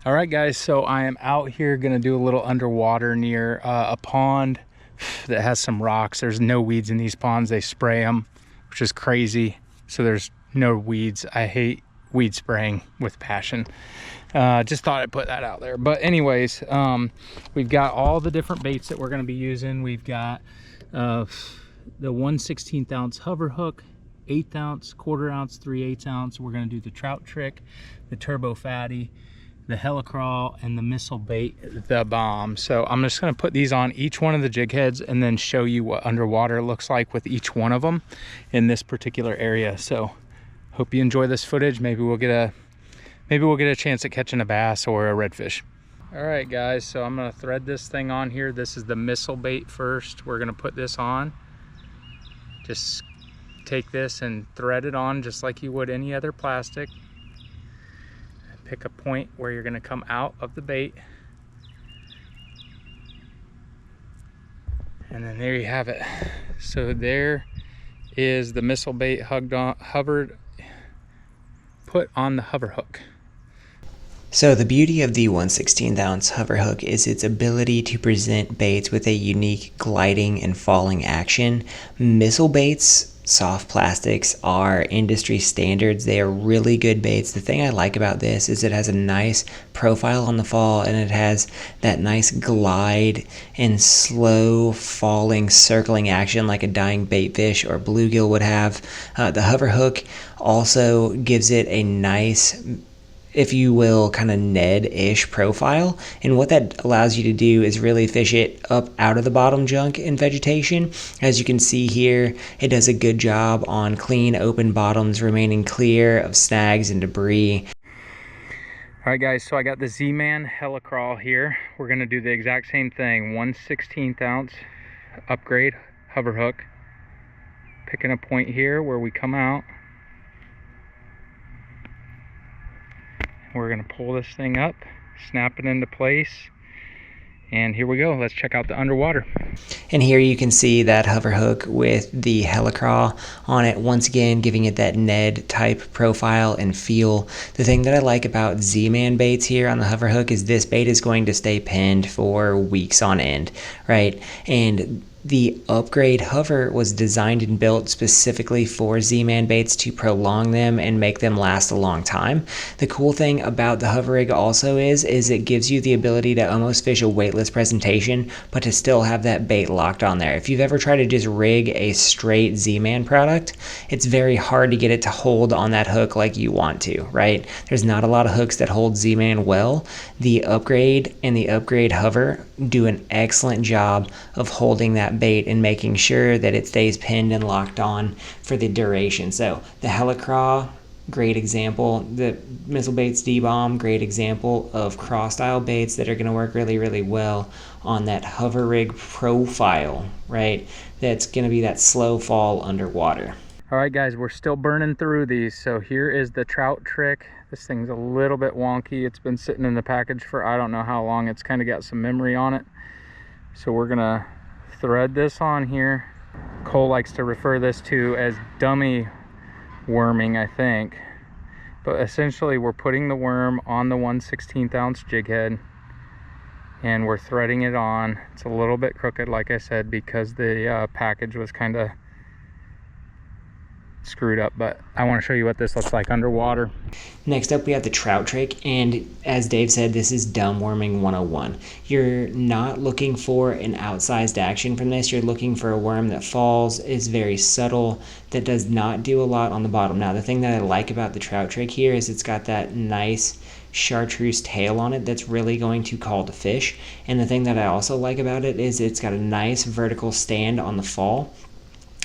All right, guys, so I am out here gonna do a little underwater near a pond that has some rocks. There's no weeds in these ponds. They spray them, which is crazy. So there's no weeds. I hate weed spraying with passion. Just thought I'd put that out there. But anyways, we've got all the different baits that we're gonna be using. We've got the 1/16 ounce hover hook, 1/8 ounce, 1/4 ounce, 3/8 ounce. We're gonna do the trout trick, the turbo fatty, the CrawZ, and the missile bait, the bomb. So I'm just going to put these on each one of the jig heads and then show you what underwater looks like with each one of them in this particular area. So hope you enjoy this footage. Maybe we'll get a chance at catching a bass or a redfish. All right, guys, so I'm going to thread this thing on here. This is the missile bait first. We're going to put this on. Just take this and thread it on just like you would any other plastic. Pick a point where you're going to come out of the bait, and then there you have it. So there is the missile bait put on the hover hook. So the beauty of the 1/16 ounce hover hook is its ability to present baits with a unique gliding and falling action. Missile baits, soft plastics, are industry standards. They are really good baits. The thing I like about this is it has a nice profile on the fall, and it has that nice glide and slow falling circling action like a dying bait fish or bluegill would have. The hover hook also gives it a nice, if you will, kind of Ned-ish profile, and what that allows you to do is really fish it up out of the bottom junk and vegetation. As you can see here, it does a good job on clean open bottoms, remaining clear of snags and debris. All right, guys, so I got the Z-Man CrawZ here. We're gonna do the exact same thing. 1/16 ounce upgrade hover hook, picking a point here where we come out. We're gonna pull this thing up, snap it into place, and here we go. Let's check out the underwater. And here you can see that hover hook with the CrawZ on it, once again giving it that Ned type profile and feel. The thing that I like about Z-Man baits here on the hover hook is this bait is going to stay pinned for weeks on end, right? And the upgrade hover was designed and built specifically for Z-Man baits to prolong them and make them last a long time. The cool thing about the hover rig also is it gives you the ability to almost fish a weightless presentation, but to still have that bait locked on there. If you've ever tried to just rig a straight Z-Man product, it's very hard to get it to hold on that hook like you want to, right? There's not a lot of hooks that hold Z-Man well. The upgrade and the upgrade hover do an excellent job of holding that bait and making sure that it stays pinned and locked on for the duration. So the CrawZ, great example. The Missile Baits D-Bomb, great example of CrawZ style baits that are going to work really, really well on that hover rig profile, right? That's going to be that slow fall underwater. All right, guys, we're still burning through these. So here is the trout trick. This thing's a little bit wonky. It's been sitting in the package for I don't know how long. It's kind of got some memory on it. So we're gonna thread this on here. Cole likes to refer this to as dummy worming, I think. But essentially we're putting the worm on the 1/16 ounce jig head and we're threading it on. It's a little bit crooked, like I said, because the package was kind of screwed up, but I want to show you what this looks like underwater. Next up we have the trout trick, and as Dave said, this is dumb worming 101. You're not looking for an outsized action from this. You're looking for a worm that falls, is very subtle, that does not do a lot on the bottom. Now the thing that I like about the trout trick here is it's got that nice chartreuse tail on it that's really going to call the fish. And the thing that I also like about it is it's got a nice vertical stand on the fall.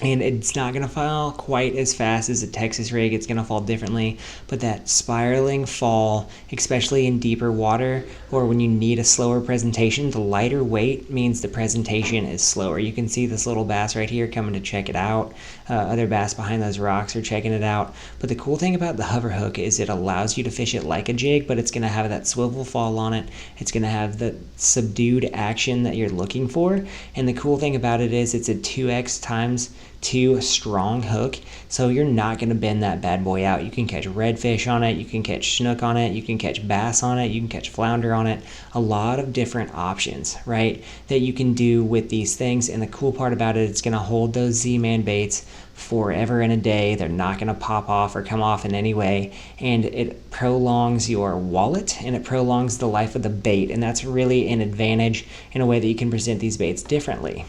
And it's not going to fall quite as fast as a Texas rig. It's going to fall differently. But that spiraling fall, especially in deeper water or when you need a slower presentation, the lighter weight means the presentation is slower. You can see this little bass right here coming to check it out. Other bass behind those rocks are checking it out. But the cool thing about the hover hook is it allows you to fish it like a jig, but it's going to have that swivel fall on it. It's going to have the subdued action that you're looking for. And the cool thing about it is it's a 2x times 2 strong hook, so you're not going to bend that bad boy out. You can catch redfish on it, you can catch snook on it, you can catch bass on it, you can catch flounder on it. A lot of different options, right, that you can do with these things. And the cool part about it, it's going to hold those Z-Man baits forever and a day. They're not going to pop off or come off in any way, and it prolongs your wallet and it prolongs the life of the bait, and that's really an advantage in a way that you can present these baits differently.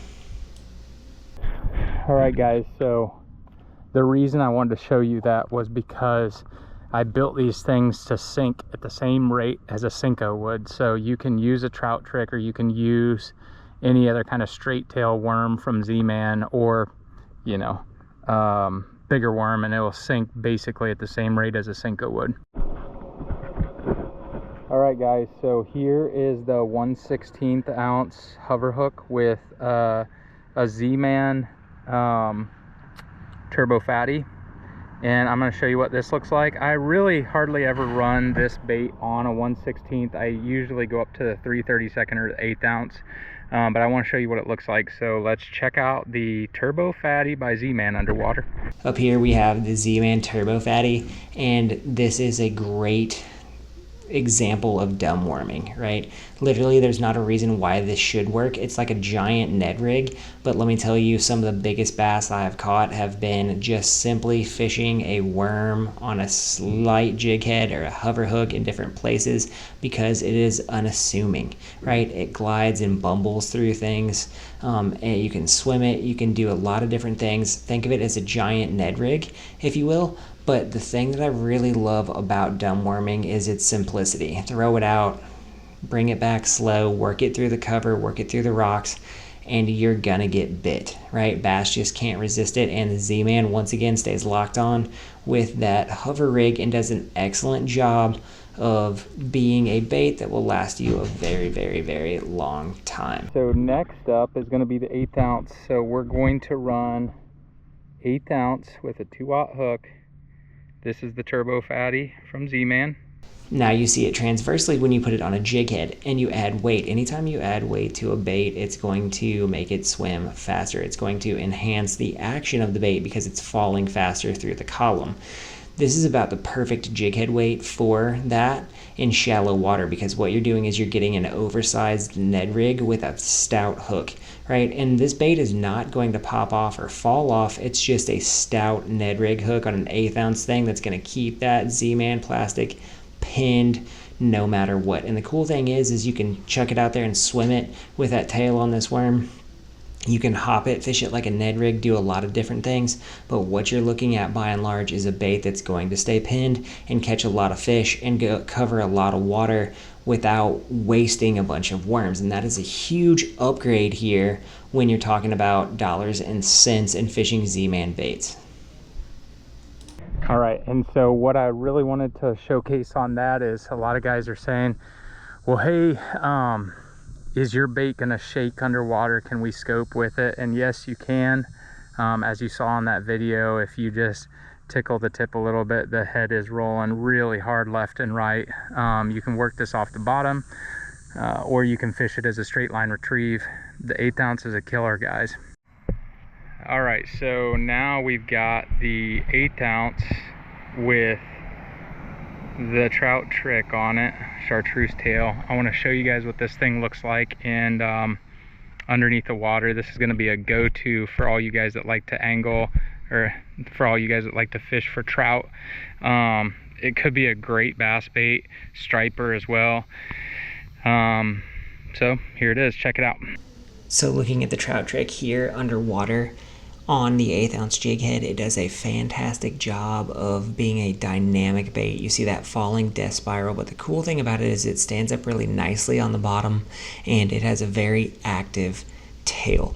All right guys, so the reason I wanted to show you that was because I built these things to sink at the same rate as a Senko would. So you can use a trout trick, or you can use any other kind of straight tail worm from Z-Man, or you know, bigger worm, and it will sink basically at the same rate as a Senko would. All right guys, so here is the 1/16 ounce hover hook with a Z-Man Turbo Fatty, and I'm going to show you what this looks like. I really hardly ever run this bait on a 1/16. I usually go up to the 3/32 or the 1/8 ounce, but I want to show you what it looks like. So let's check out the Turbo Fatty by Z-Man underwater. Up here we have the Z-Man Turbo Fatty, and this is a great example of dumb worming, right? Literally, there's not a reason why this should work. It's like a giant Ned rig, but let me tell you, some of the biggest bass I have caught have been just simply fishing a worm on a slight jig head or a hover hook in different places, because it is unassuming, right? It glides and bumbles through things, and you can swim it, you can do a lot of different things. Think of it as a giant Ned rig, if you will. But the thing that I really love about dumb worming is its simplicity. Throw it out, bring it back slow, work it through the cover, work it through the rocks, and you're gonna get bit, right? Bass just can't resist it, and the Z-Man once again stays locked on with that hover rig and does an excellent job of being a bait that will last you a very, very, very long time. So next up is gonna be the 1/8 ounce. So we're going to run 1/8 ounce with a 2/0 hook. This is the Turbo Fatty from Z-Man. Now you see it transversely when you put it on a jig head and you add weight. Anytime you add weight to a bait, it's going to make it swim faster. It's going to enhance the action of the bait because it's falling faster through the column. This is about the perfect jig head weight for that in shallow water, because what you're doing is you're getting an oversized Ned rig with a stout hook, right? And this bait is not going to pop off or fall off. It's just a stout Ned rig hook on an 1/8 ounce thing that's going to keep that Z-Man plastic pinned no matter what. And the cool thing is you can chuck it out there and swim it with that tail on this worm. You can hop it, fish it like a Ned rig, do a lot of different things, but what you're looking at by and large is a bait that's going to stay pinned and catch a lot of fish and cover a lot of water without wasting a bunch of worms. And that is a huge upgrade here when you're talking about dollars and cents in fishing Z-Man baits. All right, and so what I really wanted to showcase on that is a lot of guys are saying, well, hey, is your bait gonna shake underwater? Can we scope with it? And yes, you can. As you saw in that video, if you just tickle the tip a little bit, the head is rolling really hard left and right. You can work this off the bottom, or you can fish it as a straight line retrieve. The 1/8 ounce is a killer, guys. All right, so now we've got the 1/8 ounce with the trout trick on it, chartreuse tail. I want to show you guys what this thing looks like and underneath the water. This is going to be a go-to for all you guys that like to angle, or for all you guys that like to fish for trout. It could be a great bass bait, striper as well. So here it is, check it out. So looking at the trout trick here underwater on the 1/8 ounce jig head, it does a fantastic job of being a dynamic bait. You see that falling death spiral, but the cool thing about it is it stands up really nicely on the bottom and it has a very active tail.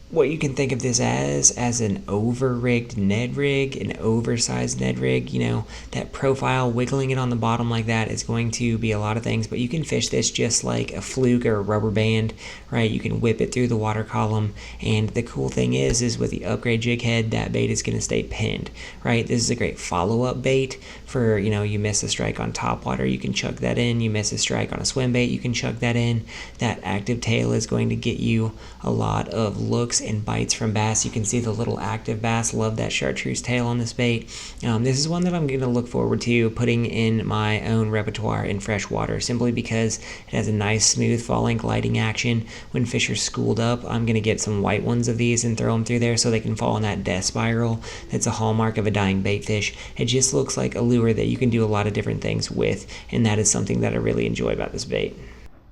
What you can think of this as an over-rigged Ned rig, an oversized Ned rig. You know, that profile, wiggling it on the bottom like that is going to be a lot of things, but you can fish this just like a fluke or a rubber band, right? You can whip it through the water column, and the cool thing is with the upgrade jig head, that bait is going to stay pinned, right? This is a great follow-up bait for, you know, you miss a strike on top water, you can chuck that in. You miss a strike on a swim bait, you can chuck that in. That active tail is going to get you a lot of looks hooks and bites from bass. You can see the little active bass. Love that chartreuse tail on this bait. This is one that I'm going to look forward to putting in my own repertoire in freshwater, simply because it has a nice smooth falling gliding action. When fish are schooled up, I'm going to get some white ones of these and throw them through there so they can fall in that death spiral. That's a hallmark of a dying bait fish. It just looks like a lure that you can do a lot of different things with, and that is something that I really enjoy about this bait.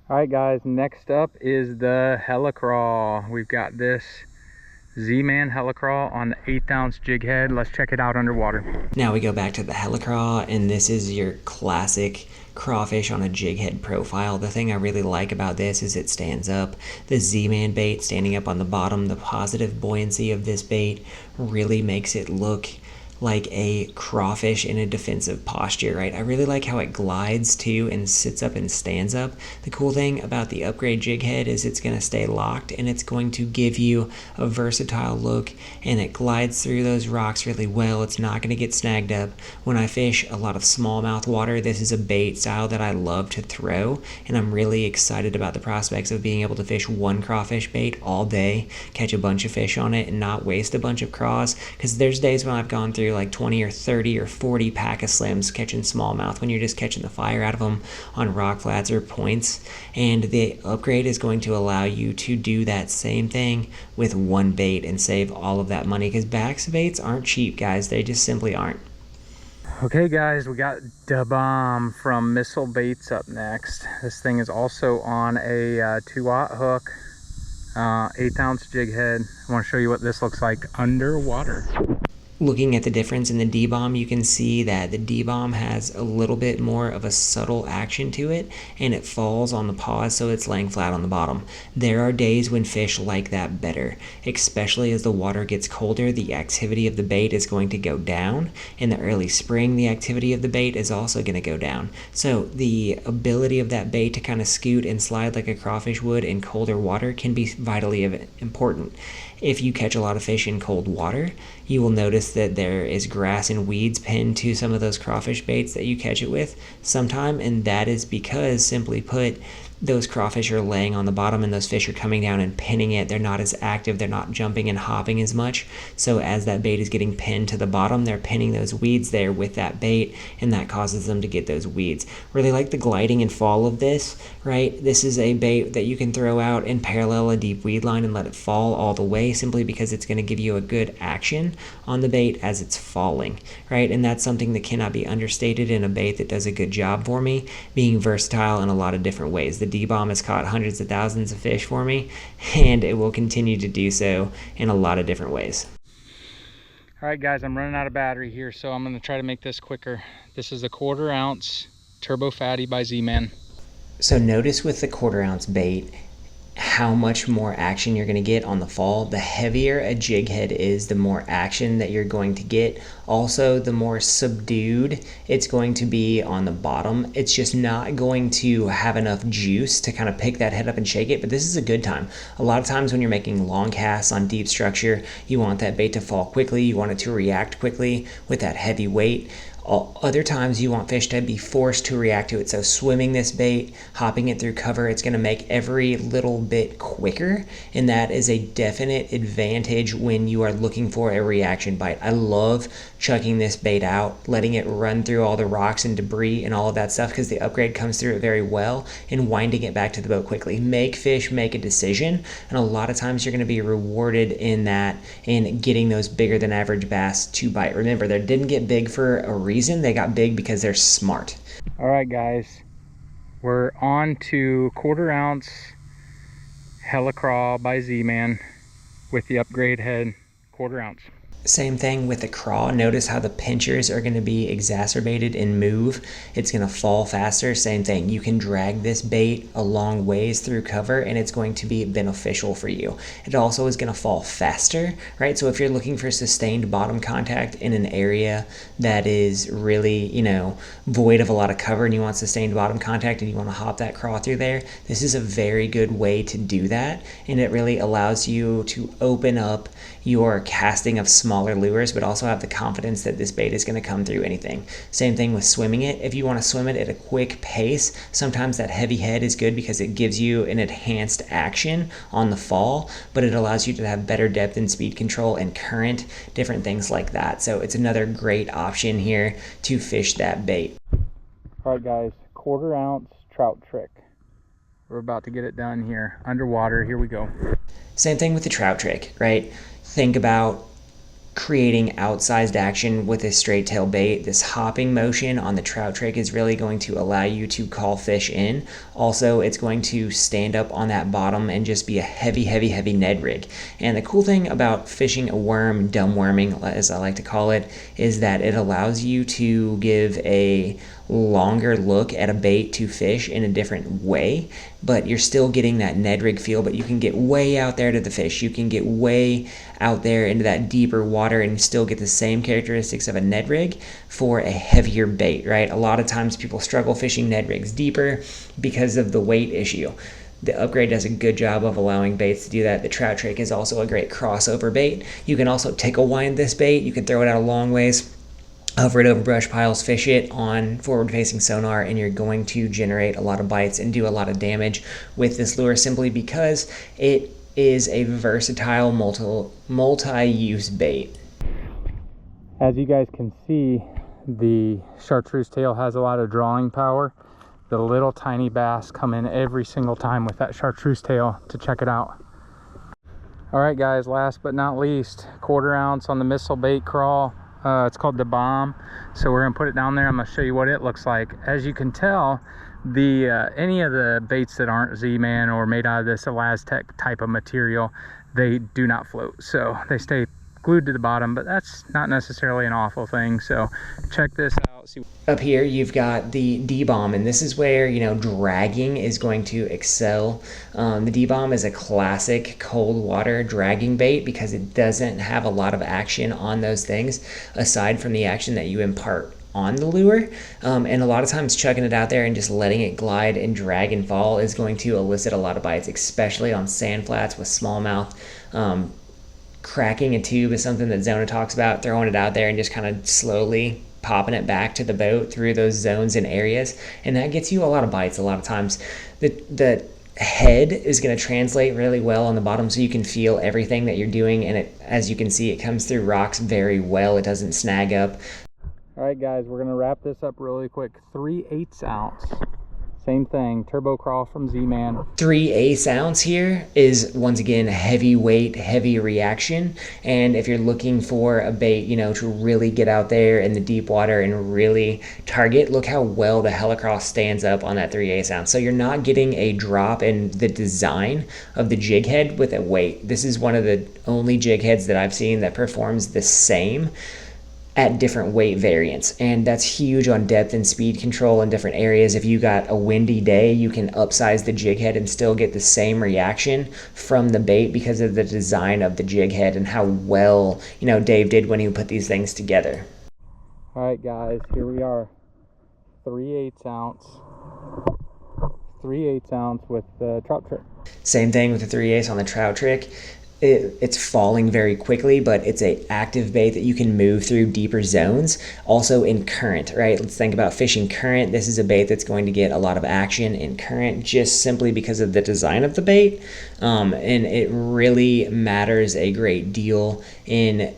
All right, guys, next up is the Helicraw. We've got this Z-Man Helicraw on the 1/8 ounce jig head. Let's check it out underwater. Now we go back to the Helicraw, and this is your classic crawfish on a jig head profile. The thing I really like about this is it stands up. The Z-Man bait standing up on the bottom, the positive buoyancy of this bait really makes it look like a crawfish in a defensive posture, right? I really like how it glides too and sits up and stands up. The cool thing about the upgrade jig head is it's going to stay locked, and it's going to give you a versatile look, and it glides through those rocks really well. It's not going to get snagged up. When I fish a lot of smallmouth water, this is a bait style that I love to throw, and I'm really excited about the prospects of being able to fish one crawfish bait all day, catch a bunch of fish on it, and not waste a bunch of craws, because there's days when I've gone through like 20 or 30 or 40 pack of slims catching smallmouth when you're just catching the fire out of them on rock flats or points. And the upgrade is going to allow you to do that same thing with one bait and save all of that money, because bass baits aren't cheap, guys. They just simply aren't. Okay, guys, we got Da Bomb from Missle Baits up next. This thing is also on a 2-aught hook, 1/8 ounce jig head. I want to show you what this looks like underwater. Looking at the difference in the D-Bomb, you can see that the D-Bomb has a little bit more of a subtle action to it, and it falls on the paws, so it's laying flat on the bottom. There are days when fish like that better, especially as the water gets colder. The activity of the bait is going to go down. In the early spring, the activity of the bait is also going to go down. So the ability of that bait to kind of scoot and slide like a crawfish would in colder water can be vitally important. If you catch a lot of fish in cold water, you will notice that there is grass and weeds pinned to some of those crawfish baits that you catch it with sometime, and that is because, simply put, those crawfish are laying on the bottom and those fish are coming down and pinning it. They're not as active, they're not jumping and hopping as much. So as that bait is getting pinned to the bottom, they're pinning those weeds there with that bait, and that causes them to get those weeds. Really like the gliding and fall of this, right? This is a bait that you can throw out and parallel a deep weed line and let it fall all the way, simply because it's going to give you a good action on the bait as it's falling, right? And that's something that cannot be understated in a bait that does a good job for me, being versatile in a lot of different ways. The D-Bomb has caught hundreds of thousands of fish for me, and it will continue to do so in a lot of different ways. All right, guys, I'm running out of battery here, so I'm going to try to make this quicker. This is a 1/4 ounce Turbo Fatty by Z-Man. So notice with the 1/4 ounce bait how much more action you're going to get on the fall. The heavier a jig head is, the more action that you're going to get. Also, the more subdued it's going to be on the bottom. It's just not going to have enough juice to kind of pick that head up and shake it, but this is a good time. A lot of times when you're making long casts on deep structure, you want that bait to fall quickly, you want it to react quickly with that heavy weight. Other times you want fish to be forced to react to it. So swimming this bait, hopping it through cover, it's going to make every little bit quicker, and that is a definite advantage when you are looking for a reaction bite. I love chucking this bait out, letting it run through all the rocks and debris and all of that stuff, because the upgrade comes through it very well, and winding it back to the boat quickly. Make fish make a decision, and a lot of times you're going to be rewarded in that, in getting those bigger than average bass to bite. Remember, they didn't get big for a reason. They got big because they're smart. All right, guys, we're on to 1/4 ounce Helicraw by Z-Man with the upgrade head, 1/4 ounce. Same thing with the craw. Notice how the pinchers are going to be exacerbated and move. It's going to fall faster. Same thing. You can drag this bait a long ways through cover, and it's going to be beneficial for you. It also is going to fall faster, right? So if you're looking for sustained bottom contact in an area that is really, void of a lot of cover, and you want sustained bottom contact and you want to hop that craw through there, this is a very good way to do that. And it really allows you to open up your casting of small smaller lures, but also have the confidence that this bait is going to come through anything. Same thing with swimming it. If you want to swim it at a quick pace, sometimes that heavy head is good because it gives you an enhanced action on the fall, but it allows you to have better depth and speed control and current, different things like that. So it's another great option here to fish that bait. All right, guys, 1/4 ounce trout trick. We're about to get it done here. Underwater, here we go. Same thing with the trout trick, right? Think about creating outsized action with a straight tail bait. This hopping motion on the trout trick is really going to allow you to call fish in. Also, it's going to stand up on that bottom and just be a heavy, heavy, heavy Ned rig. And the cool thing about fishing a worm, dumb worming, as I like to call it, is that it allows you to give a longer look at a bait to fish in a different way, but you're still getting that Ned rig feel, but you can get way out there to the fish. You can get way out there into that deeper water and still get the same characteristics of a Ned rig for a heavier bait, right? A lot of times people struggle fishing Ned rigs deeper because of the weight issue. The upgrade does a good job of allowing baits to do that. The trout trick is also a great crossover bait. You can also tickle wind this bait. You can throw it out a long ways, hover it over brush piles, fish it on forward-facing sonar, and you're going to generate a lot of bites and do a lot of damage with this lure simply because it is a versatile multi-use bait. As you guys can see, the chartreuse tail has a lot of drawing power. The little tiny bass come in every single time with that chartreuse tail to check it out. All right, guys, last but not least, 1/4 ounce on the missile bait crawl. It's called the Bomb. So we're gonna put it down there. I'm gonna show you what it looks like. As you can tell, the any of the baits that aren't Z-Man or made out of this Elastec type of material, they do not float. So they stay glued to the bottom, but that's not necessarily an awful thing. So check this out. Up here, you've got the D-Bomb, and this is where, you know, dragging is going to excel. The D-Bomb is a classic cold water dragging bait because it doesn't have a lot of action on those things aside from the action that you impart on the lure, and a lot of times chucking it out there and just letting it glide and drag and fall is going to elicit a lot of bites, especially on sand flats with smallmouth. Cracking a tube is something that Zona talks about, throwing it out there and just kind of slowly popping it back to the boat through those zones and areas, and that gets you a lot of bites. A lot of times the head is going to translate really well on the bottom, so you can feel everything that you're doing, and it, as you can see, it comes through rocks very well. It doesn't snag up. All right, guys, we're gonna wrap this up really quick. 3/8 ounce, same thing, turbo crawl from Z-Man. 3/8 ounce here is, once again, heavy weight, heavy reaction. And if you're looking for a bait, you know, to really get out there in the deep water and really target, look how well the Helicross stands up on that 3/8 ounce. So you're not getting a drop in the design of the jig head with a weight. This is one of the only jig heads that I've seen that performs the same at different weight variants, and that's huge on depth and speed control in different areas. If you got a windy day, you can upsize the jig head and still get the same reaction from the bait because of the design of the jig head and how well, you know, Dave did when he put these things together. All right, guys, here we are. 3/8 ounce. 3/8 ounce with the trout trick. Same thing with the 3/8 on the trout trick. It's falling very quickly, but it's a active bait that you can move through deeper zones. Also in current, right? Let's think about fishing current. This is a bait that's going to get a lot of action in current just simply because of the design of the bait. And it really matters a great deal in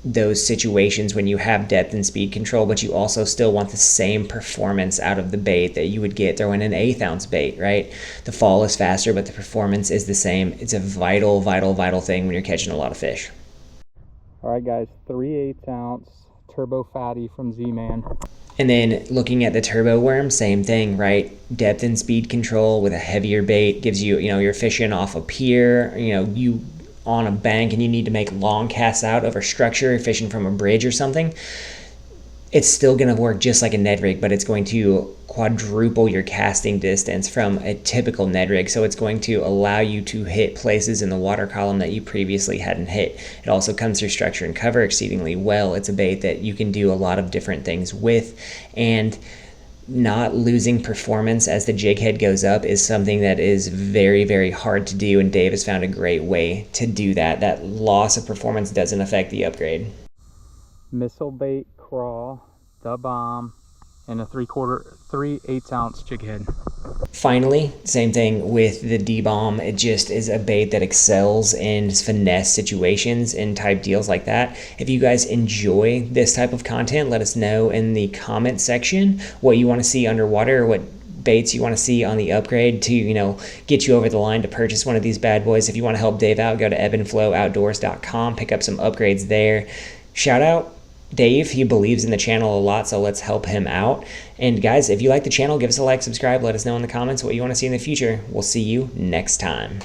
those situations when you have depth and speed control, but you also still want the same performance out of the bait that you would get throwing an 1/8 ounce bait, right? The fall is faster, but the performance is the same. It's a vital, vital, vital thing when you're catching a lot of fish. All right, guys, 3/8 ounce turbo fatty from Z-Man. And then looking at the turbo worm, same thing, right? Depth and speed control with a heavier bait gives you, you know, you're fishing off a pier, you know, you on a bank and you need to make long casts out over structure, fishing from a bridge or something. It's still going to work just like a Ned rig, but it's going to quadruple your casting distance from a typical Ned rig. So it's going to allow you to hit places in the water column that you previously hadn't hit. It also comes through structure and cover exceedingly well. It's a bait that you can do a lot of different things with. And not losing performance as the jig head goes up is something that is very, very hard to do, and Dave has found a great way to do that. That loss of performance doesn't affect the upgrade. Missile bait crawl, the bomb, and a 3/8 ounce jig head. Finally, same thing with the D-bomb. It just is a bait that excels in finesse situations and type deals like that. If you guys enjoy this type of content, let us know in the comment section what you want to see underwater, or what baits you want to see on the upgrade to, you know, get you over the line to purchase one of these bad boys. If you want to help Dave out, go to ebbandflowoutdoors.com, pick up some upgrades there. Shout out Dave, he believes in the channel a lot, so let's help him out. And guys, if you like the channel, give us a like, subscribe, let us know in the comments what you want to see in the future. We'll see you next time.